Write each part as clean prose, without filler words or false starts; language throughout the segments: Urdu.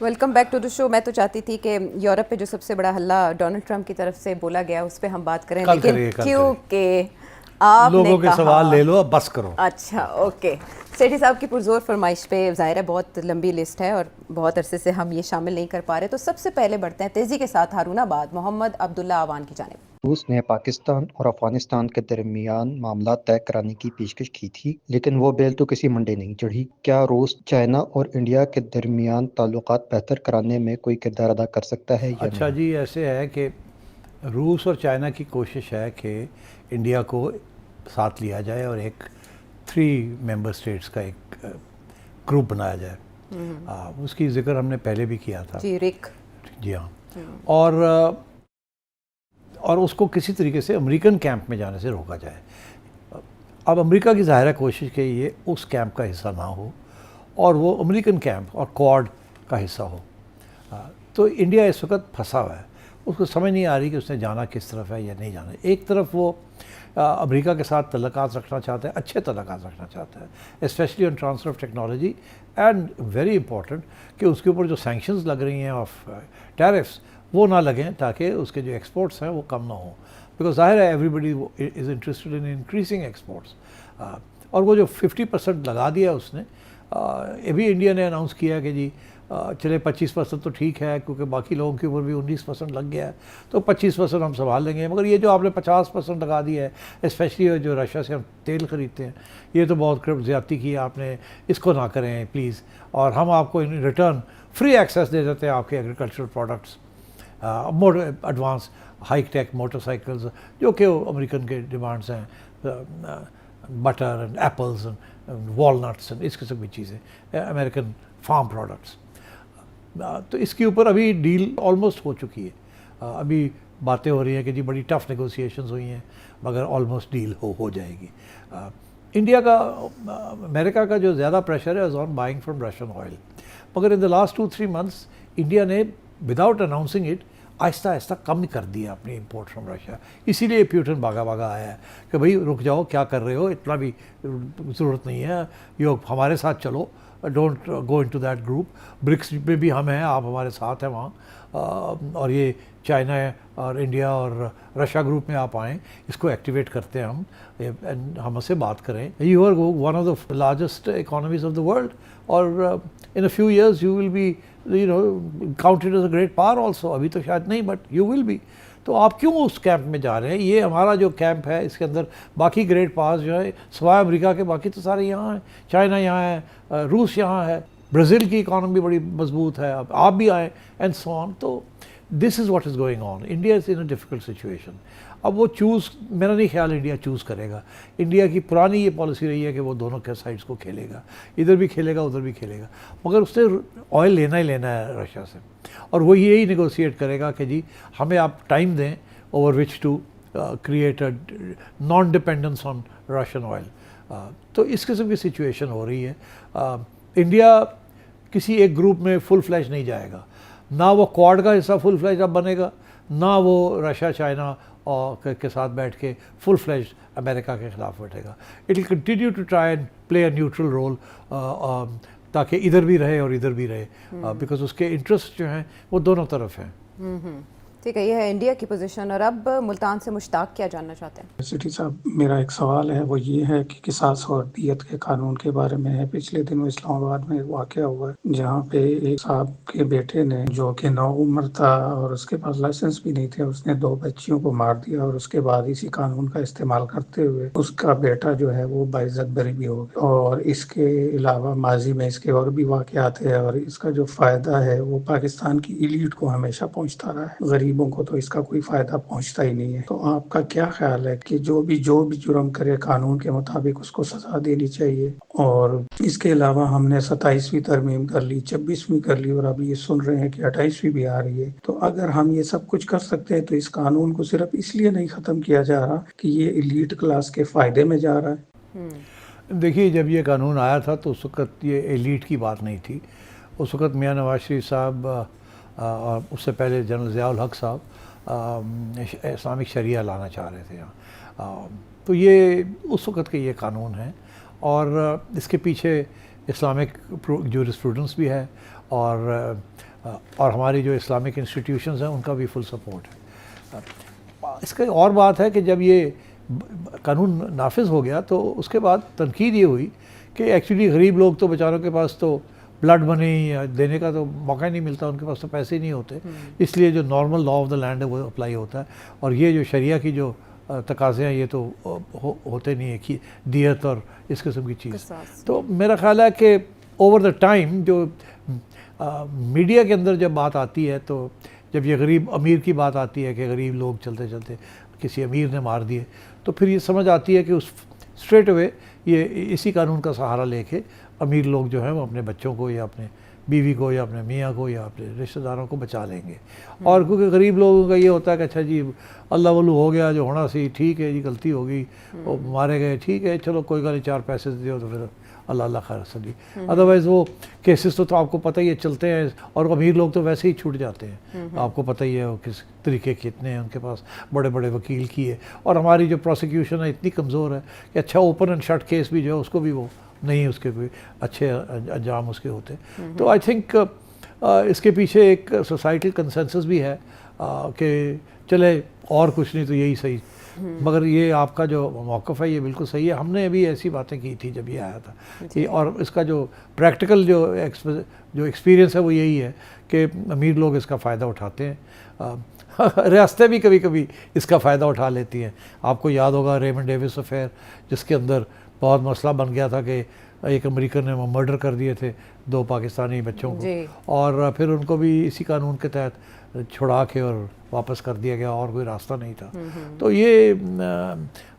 ویلکم بیک ٹو دا شو. میں تو چاہتی تھی کہ یورپ پہ جو سب سے بڑا حلہ ڈونلڈ ٹرمپ کی طرف سے بولا گیا اس پہ ہم بات کریں, لیکن کیونکہ آپ نے لوگوں کے سوال لے لو, اب بس کرو. اچھا اوکے. سیٹھی صاحب کی پرزور فرمائش پہ ظاہر ہے بہت لمبی لسٹ ہے اور بہت عرصے سے ہم یہ شامل نہیں کر پا رہے, تو سب سے پہلے بڑھتے ہیں تیزی کے ساتھ ہارون آباد محمد عبداللہ اعوان کی جانب. روس نے پاکستان اور افغانستان کے درمیان معاملات طے کرانے کی پیشکش کی تھی, لیکن وہ بیل تو کسی منڈے نہیں چڑھی. کیا روس چائنا اور انڈیا کے درمیان تعلقات بہتر کرانے میں کوئی کردار ادا کر سکتا ہے یا اچھا جی, ایسے ہے کہ روس اور چائنا کی کوشش ہے کہ انڈیا کو ساتھ لیا جائے اور ایک 3 ممبر اسٹیٹس کا ایک گروپ بنایا جائے. اس کی ذکر ہم نے پہلے بھی کیا تھا. جی رک. جی ہاں. اور اس کو کسی طریقے سے امریکن کیمپ میں جانے سے روکا جائے. اب امریکہ کی ظاہر کوشش کہ یہ اس کیمپ کا حصہ نہ ہو اور وہ امریکن کیمپ اور کوڈ کا حصہ ہو. تو انڈیا اس وقت پھنسا ہوا ہے, اس کو سمجھ نہیں آ رہی کہ اس نے جانا کس طرف ہے یا نہیں جانا. ایک طرف وہ امریکہ کے ساتھ تعلقات رکھنا چاہتا ہے, اچھے تعلقات رکھنا چاہتا ہے, especially on transfer of technology, and very important کہ اس کے اوپر جو سینکشنز لگ رہی ہیں آف ٹیرفس وہ نہ لگیں تاکہ اس کے جو ایکسپورٹس ہیں وہ کم نہ ہوں. بیکاز ظاہر ہے everybody is interested in increasing exports. اور وہ جو 50% لگا دیا اس نے, ابھی انڈیا نے اناؤنس کیا کہ جی چلے 25% تو ٹھیک ہے کیونکہ باقی لوگوں کے اوپر بھی 19% لگ گیا ہے, تو 25% ہم سنبھال لیں گے. مگر یہ جو آپ نے 50% لگا دیا ہے, اسپیشلی جو رشیا سے ہم تیل خریدتے ہیں, یہ تو بہت زیادتی کی ہے آپ نے, اس کو نہ کریں پلیز. اور ہم آپ کو ان ریٹرن فری ایکسیس دے دیتے ہیں آپ کے agricultural products, advance high tech motorcycles جو کہ امریکن کے ڈیمانڈس ہیں, butter and apples and walnuts and اس قسم کی چیزیں, امریکن فارم پروڈکٹس. تو اس کے اوپر ابھی ڈیل آلموسٹ ہو چکی ہے. ابھی باتیں ہو رہی ہیں کہ جی بڑی ٹف نیگوسیشنز ہوئی ہیں مگر آلموسٹ ڈیل ہو جائے گی. انڈیا کا امریکہ کا جو زیادہ پریشر ہے is on buying from Russian oil, مگر in the last 2-3 months India نے وداؤٹ اناؤنسنگ اٹ آہستہ آہستہ کم کر دیا اپنی امپورٹ فرام رشیا. اسی لیے پیوٹن بھاگا آیا ہے کہ بھائی رک جاؤ, کیا کر رہے ہو, اتنا بھی ضرورت نہیں ہے, یہ ہمارے ساتھ چلو, don't go into that group. BRICS میں بھی ہم ہیں, آپ ہمارے ساتھ ہیں وہاں, اور یہ چائنا اور انڈیا اور رشیا گروپ میں آپ آئیں, اس کو ایکٹیویٹ کرتے ہیں ہم سے بات کریں. You are one of the largest economies of the world, اور in a few years you will be counted as a great power also. ابھی تو شاید نہیں, بٹ یو ول بی. تو آپ کیوں اس کیمپ میں جا رہے ہیں؟ یہ ہمارا جو کیمپ ہے اس کے اندر باقی گریٹ پاورز جو ہے سوائے امریکہ کے باقی تو سارے یہاں ہیں. چائنا یہاں ہے, روس یہاں ہے, برازیل کی اکانومی بڑی مضبوط ہے, اب آپ بھی آئیں اینڈ سو آن. تو this is what is going on. India is in a difficult situation. اب وہ میرا نہیں خیال انڈیا چوز کرے گا. انڈیا کی پرانی یہ پالیسی رہی ہے کہ وہ دونوں کے سائڈس کو کھیلے گا, ادھر بھی کھیلے گا ادھر بھی کھیلے گا, مگر اس نے آئل لینا ہی لینا ہے رشیا سے, اور وہ یہی نیگوسیٹ کرے گا کہ جی ہمیں آپ ٹائم دیں over which to create a non dependence on Russian oil. تو اس قسم کی سچویشن ہو رہی ہے. انڈیا کسی ایک گروپ میں فل فلیج نہیں جائے گا, نہ وہ کوڈ کا حصہ فل فلیج اب بنے گا, نہ وہ رشیا چائنا کے ساتھ بیٹھ کے فل فلیج امریکہ کے خلاف بیٹھے گا. It will continue to try and play a neutral role تاکہ ادھر بھی رہے اور ادھر بھی رہے, بیکاز اس کے انٹرسٹ جو ہیں وہ دونوں طرف ہیں. ٹھیک ہے, یہ ہے انڈیا کی پوزیشن. اور اب ملتان سے مشتاق کیا جاننا چاہتے ہیں؟ سیٹھی صاحب, میرا ایک سوال ہے, وہ یہ ہے کہ قصاص اور دیت کے قانون کے بارے میں ہے. پچھلے دنوں اسلام آباد میں ایک واقعہ ہوا ہے جہاں پہ ایک صاحب کے بیٹے نے, جو کہ نوعمر تھا اور اس کے پاس لائسنس بھی نہیں تھے, اس نے 2 بچیوں کو مار دیا, اور اس کے بعد اسی قانون کا استعمال کرتے ہوئے اس کا بیٹا جو ہے وہ باعزت بری بھی ہو گیا. اور اس کے علاوہ ماضی میں اس کے اور بھی واقعات ہیں, اور اس کا جو فائدہ ہے وہ پاکستان کی ایلیٹ کو ہمیشہ پہنچتا رہا ہے, غریبوں کو تو اس کا کوئی فائدہ پہنچتا ہی نہیں ہے. تو آپ کا کیا خیال ہے کہ جو بھی جرم کرے قانون کے مطابق اس کو سزا دینی چاہیے؟ اور اس کے علاوہ ہم نے 27ویں ترمیم کر لی, 26ویں کر لی, اور ابھی یہ سن رہے ہیں کہ 28ویں بھی آ رہی ہے. تو اگر ہم یہ سب کچھ کر سکتے ہیں تو اس قانون کو صرف اس لیے نہیں ختم کیا جا رہا کہ یہ ایلیٹ کلاس کے فائدے میں جا رہا ہے؟ دیکھیے, جب یہ قانون آیا تھا تو اس وقت یہ ایلیٹ کی بات نہیں تھی. اس وقت میاں نواز شریف صاحب اور اس سے پہلے جنرل ضیاء الحق صاحب اسلامک شریعہ لانا چاہ رہے تھے یہاں. تو یہ اس وقت کے یہ قانون ہیں, اور اس کے پیچھے اسلامک جورسپروڈنس بھی ہے اور ہماری جو اسلامک انسٹیٹیوشنز ہیں ان کا بھی فل سپورٹ ہے. اس کا اور بات ہے کہ جب یہ قانون نافذ ہو گیا تو اس کے بعد تنقید یہ ہوئی کہ ایکچولی غریب لوگ تو بیچاروں کے پاس تو بلڈ منی دینے کا تو موقع ہی نہیں ملتا, ان کے پاس تو پیسے ہی نہیں ہوتے, اس لیے جو normal law of the land ہے وہ اپلائی ہوتا ہے, اور یہ جو شریعہ کی جو تقاضے ہیں یہ تو ہوتے نہیں ہیں کہ دیت اور اس قسم کی چیز. تو میرا خیال ہے کہ اوور دا ٹائم جو میڈیا کے اندر جب بات آتی ہے تو جب یہ غریب امیر کی بات آتی ہے کہ غریب لوگ چلتے چلتے کسی امیر نے مار دیے, تو پھر یہ سمجھ آتی ہے کہ اس اسٹریٹ اوے یہ اسی قانون کا سہارا لے کے امیر لوگ جو ہیں وہ اپنے بچوں کو یا اپنے بیوی کو یا اپنے میاں کو یا اپنے رشتہ داروں کو بچا لیں گے. اور کیونکہ غریب لوگوں کا یہ ہوتا ہے کہ اچھا جی اللہ ولو ہو گیا جو ہونا سی, ٹھیک ہے جی غلطی ہوگی, وہ مارے گئے, ٹھیک ہے چلو کوئی گل نہیں, 4 پیسے دے دو تو پھر اللہ اللہ خیر سلی. ادروائز وہ کیسز تو آپ کو پتہ ہی ہے چلتے ہیں, اور امیر لوگ تو ویسے ہی چھوٹ جاتے ہیں, آپ کو پتہ ہی ہے وہ کس طریقے کے اتنے ہیں ان کے پاس, بڑے بڑے وکیل کی ہے, اور ہماری جو پروسیکیوشن ہے اتنی کمزور ہے کہ اچھا اوپن اینڈ شٹ کیس بھی جو ہے اس کو بھی وہ نہیں, اس کے کوئی اچھے انجام اس کے ہوتے. تو آئی تھنک اس کے پیچھے ایک سوسائٹل کنسنسس بھی ہے کہ چلے اور کچھ نہیں تو یہی صحیح. مگر یہ آپ کا جو موقف ہے یہ بالکل صحیح ہے. ہم نے ابھی ایسی باتیں کی تھی جب یہ آیا تھا, اور اس کا جو پریکٹیکل جو ایکسپیرینس ہے وہ یہی ہے کہ امیر لوگ اس کا فائدہ اٹھاتے ہیں, ریاستیں بھی کبھی کبھی اس کا فائدہ اٹھا لیتی ہیں. آپ کو یاد ہوگا ریمنڈ ڈیوس افیئر, جس کے اندر بہت مسئلہ بن گیا تھا کہ ایک امریکن نے مرڈر کر دیے تھے 2 پاکستانی بچوں کو, اور پھر ان کو بھی اسی قانون کے تحت چھڑا کے اور واپس کر دیا گیا, اور کوئی راستہ نہیں تھا. تو یہ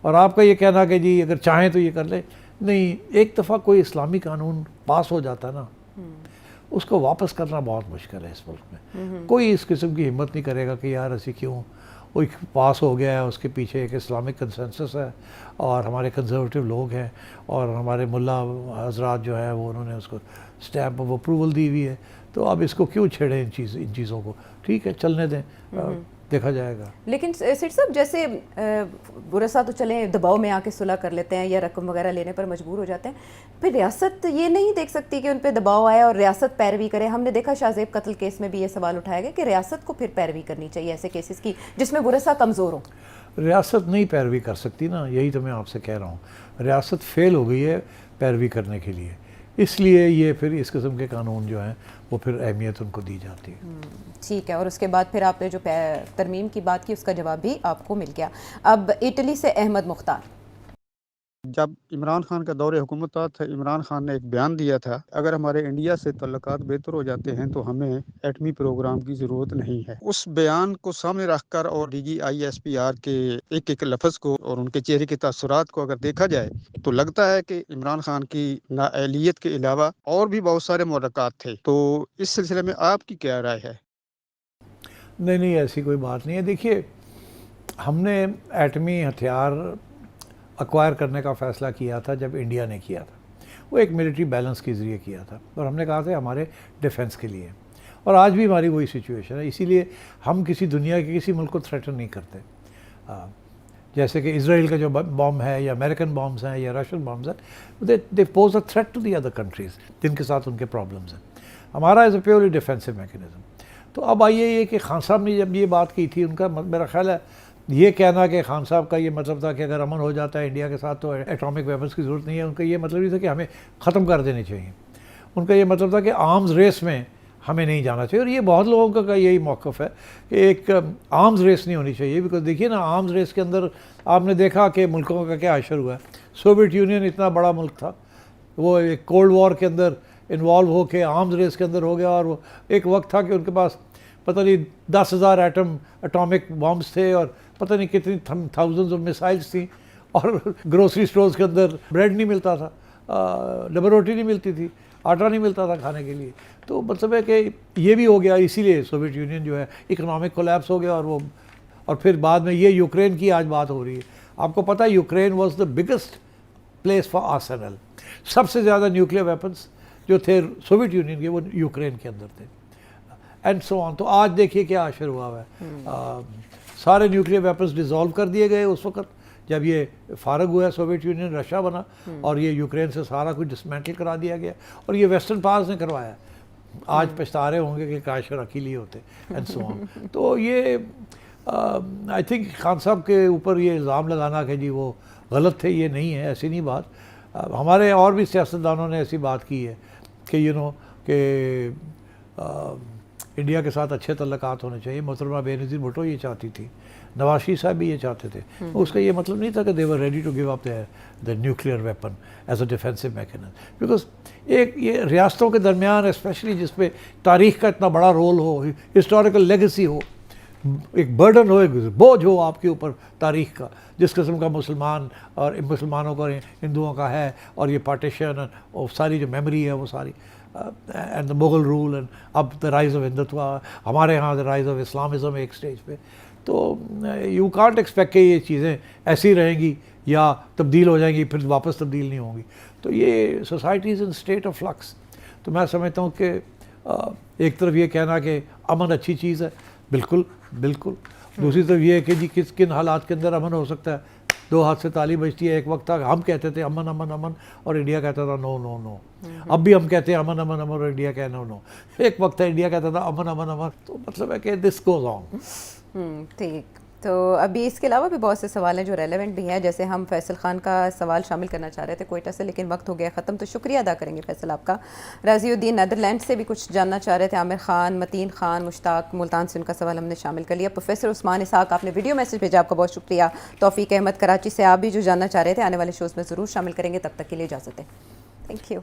اور آپ کا یہ کہنا کہ جی اگر چاہیں تو یہ کر لیں, نہیں, ایک دفعہ کوئی اسلامی قانون پاس ہو جاتا ہے نا, اس کو واپس کرنا بہت مشکل ہے اس ملک میں. کوئی اس قسم کی ہمت نہیں کرے گا کہ یار ایسی کیوں, وہ پاس ہو گیا ہے, اس کے پیچھے ایک اسلامک کنسنسس ہے, اور ہمارے کنزرویٹو لوگ ہیں, اور ہمارے ملا حضرات جو ہیں وہ انہوں نے اس کو اسٹیمپ آف اپروول دی ہوئی ہے, تو اب اس کو کیوں چھیڑیں ان چیزوں کو, ٹھیک ہے چلنے دیں, دیکھا جائے گا. لیکن سیٹ صاحب جیسے برسا تو چلیں دباؤ میں آ کے صلح کر لیتے ہیں یا رقم وغیرہ لینے پر مجبور ہو جاتے ہیں, پھر ریاست یہ نہیں دیکھ سکتی کہ ان پہ دباؤ آئے اور ریاست پیروی کرے. ہم نے دیکھا شاہ زیب قتل کیس میں بھی یہ سوال اٹھایا گیا کہ ریاست کو پھر پیروی کرنی چاہیے ایسے کیسز کی جس میں برسا کمزور ہو. ریاست نہیں پیروی کر سکتی نا, یہی تو میں آپ سے کہہ رہا ہوں, ریاست فیل ہو گئی ہے پیروی کرنے کے لیے, اس لیے یہ پھر اس قسم کے قانون جو ہیں وہ پھر اہمیت ان کو دی جاتی ہے. ٹھیک ہے, اور اس کے بعد پھر آپ نے جو ترمیم کی بات کی اس کا جواب بھی آپ کو مل گیا. اب اٹلی سے احمد مختار. جب عمران خان کا دور حکومت تھا عمران خان نے ایک بیان دیا تھا, اگر ہمارے انڈیا سے تعلقات بہتر ہو جاتے ہیں تو ہمیں ایٹمی پروگرام کی ضرورت نہیں ہے. اس بیان کو سامنے رکھ کر اور DGISPR کے ایک ایک لفظ کو اور ان کے چہرے کے تاثرات کو اگر دیکھا جائے تو لگتا ہے کہ عمران خان کی نااہلیت کے علاوہ اور بھی بہت سارے محرکات تھے. تو اس سلسلے میں آپ کی کیا رائے ہے؟ نہیں, ایسی کوئی بات نہیں ہے. دیکھیے, ہم نے ایٹمی ہتھیار ایکوائر کرنے کا فیصلہ کیا تھا جب انڈیا نے کیا تھا, وہ ایک ملٹری بیلنس کے ذریعے کیا تھا, اور ہم نے کہا تھا ہمارے ڈیفنس کے لیے, اور آج بھی ہماری وہی سچویشن ہے. اسی لیے ہم کسی دنیا کے کسی ملک کو تھریٹن نہیں کرتے. جیسے کہ اسرائیل کا جو بام ہے یا امریکن بامز ہیں یا رشین بامز ہیں, they pose a threat to the other countries جن کے ساتھ ان کے پرابلمز ہیں. ہمارا is a purely defensive mechanism. تو اب آئیے یہ کہ خان صاحب نے جب یہ بات کی تھی, ان کا میرا خیال ہے یہ کہنا کہ خان صاحب کا یہ مطلب تھا کہ اگر امن ہو جاتا ہے انڈیا کے ساتھ تو ایٹامک ویپنس کی ضرورت نہیں ہے. ان کا یہ مطلب یہ تھا کہ ہمیں ختم کر دینے چاہیے. ان کا یہ مطلب تھا کہ آرمز ریس میں ہمیں نہیں جانا چاہیے, اور یہ بہت لوگوں کا یہی موقف ہے کہ ایک آرمز ریس نہیں ہونی چاہیے. بیکاز دیکھیے نا, آرمز ریس کے اندر آپ نے دیکھا کہ ملکوں کا کیا حشر ہوا ہے. سوویت یونین اتنا بڑا ملک تھا, وہ ایک کولڈ وار کے اندر انوالو ہو کے آرمز ریس کے اندر ہو گیا, اور وہ ایک وقت تھا کہ ان کے پاس پتہ نہیں 10,000 ایٹامک بامبس تھے, اور پتہ نہیں کتنی تھاؤزنڈز آف میسائلس تھیں, اور گروسری سٹورز کے اندر بریڈ نہیں ملتا تھا, ڈبل روٹی نہیں ملتی تھی, آٹا نہیں ملتا تھا کھانے کے لیے. تو مطلب ہے کہ یہ بھی ہو گیا, اسی لیے سوویت یونین جو ہے اکنامک کولیپس ہو گیا, اور پھر بعد میں یہ یوکرین کی آج بات ہو رہی ہے. آپ کو پتہ ہے Ukraine was the biggest place for arsenal. سب سے زیادہ نیوکلیئر ویپنس جو تھے سوویت یونین کے وہ یوکرین کے اندر تھے, اینڈ سو آن. تو آج دیکھیے کیا اشر ہوا ہے, سارے نیوکلیئر ویپنس ڈیزالو کر دیے گئے اس وقت جب یہ فارغ ہوا سوویت یونین رشیا بنا اور یہ یوکرین سے سارا کچھ ڈسمینٹل کرا دیا گیا اور یہ ویسٹرن پاورز نے کروایا. آج پچھتا رہے ہوں گے کہ کاش اکیلی ہوتے اینڈ سو آن. تو یہ آئی تھنک خان صاحب کے اوپر یہ الزام لگانا کہ جی وہ غلط تھے، یہ نہیں ہے، ایسی نہیں بات. ہمارے اور بھی سیاستدانوں نے ایسی بات کی ہے کہ کہ انڈیا کے ساتھ اچھے تعلقات ہونے چاہیے. محترمہ بے نظیر بھٹو یہ چاہتی تھی، نواز شریف صاحب بھی یہ چاہتے تھے. اس کا یہ مطلب نہیں تھا کہ they were ready to give up the nuclear weapon as a defensive mechanism. Because یہ ریاستوں کے درمیان اسپیشلی جس پہ تاریخ کا اتنا بڑا رول ہو، ہسٹوریکل لیگیسی ہو، ایک برڈن ہو، ایک بوجھ ہو آپ کے اوپر تاریخ کا، جس قسم کا مسلمانوں کا ہندوؤں کا ہے، اور یہ پارٹیشن اور ساری جو میموری ہے وہ ساری and the Mughal rule and اب دا رائز آف ہندوتوا، ہمارے ہاں دا رائز آف اسلامزم ایک اسٹیج پہ. تو یو کانٹ ایکسپیکٹ کہ یہ چیزیں ایسی رہیں گی یا تبدیل ہو جائیں گی پھر واپس تبدیل نہیں ہوں گی. تو یہ society is in state of flux. تو میں سمجھتا ہوں کہ ایک طرف یہ کہنا کہ امن اچھی چیز ہے، بالکل بالکل. دوسری طرف یہ ہے کہ جی کن حالات کے اندر امن ہو سکتا ہے. دو ہاتھ سے تالی بجتی ہے. ایک وقت تک ہم کہتے تھے امن امن امن اور انڈیا کہتا تھا نو نو نو. اب بھی ہم کہتے ہیں امن امن امن اور انڈیا کہنا نو. ایک وقت ہے انڈیا کہتا تھا امن امن امن. تو مطلب ہے کہ دس گوز آن. ٹھیک. تو ابھی اس کے علاوہ بھی بہت سے سوال ہیں جو ریلیونٹ بھی ہیں، جیسے ہم فیصل خان کا سوال شامل کرنا چاہ رہے تھے کوئٹہ سے، لیکن وقت ہو گیا ختم. تو شکریہ ادا کریں گے فیصل آپ کا. رضی الدین نیدرلینڈ سے بھی کچھ جاننا چاہ رہے تھے. عامر خان، متین خان، مشتاق ملتان سے ان کا سوال ہم نے شامل کر لیا. پروفیسر عثمان اسحاق آپ نے ویڈیو میسج بھیجا، آپ کا بہت شکریہ. توفیق احمد کراچی سے آپ بھی جو جاننا چاہ رہے تھے آنے والے شوز میں ضرور شامل کریں گے. تب تک کے لیے اجازت ہے. Thank you.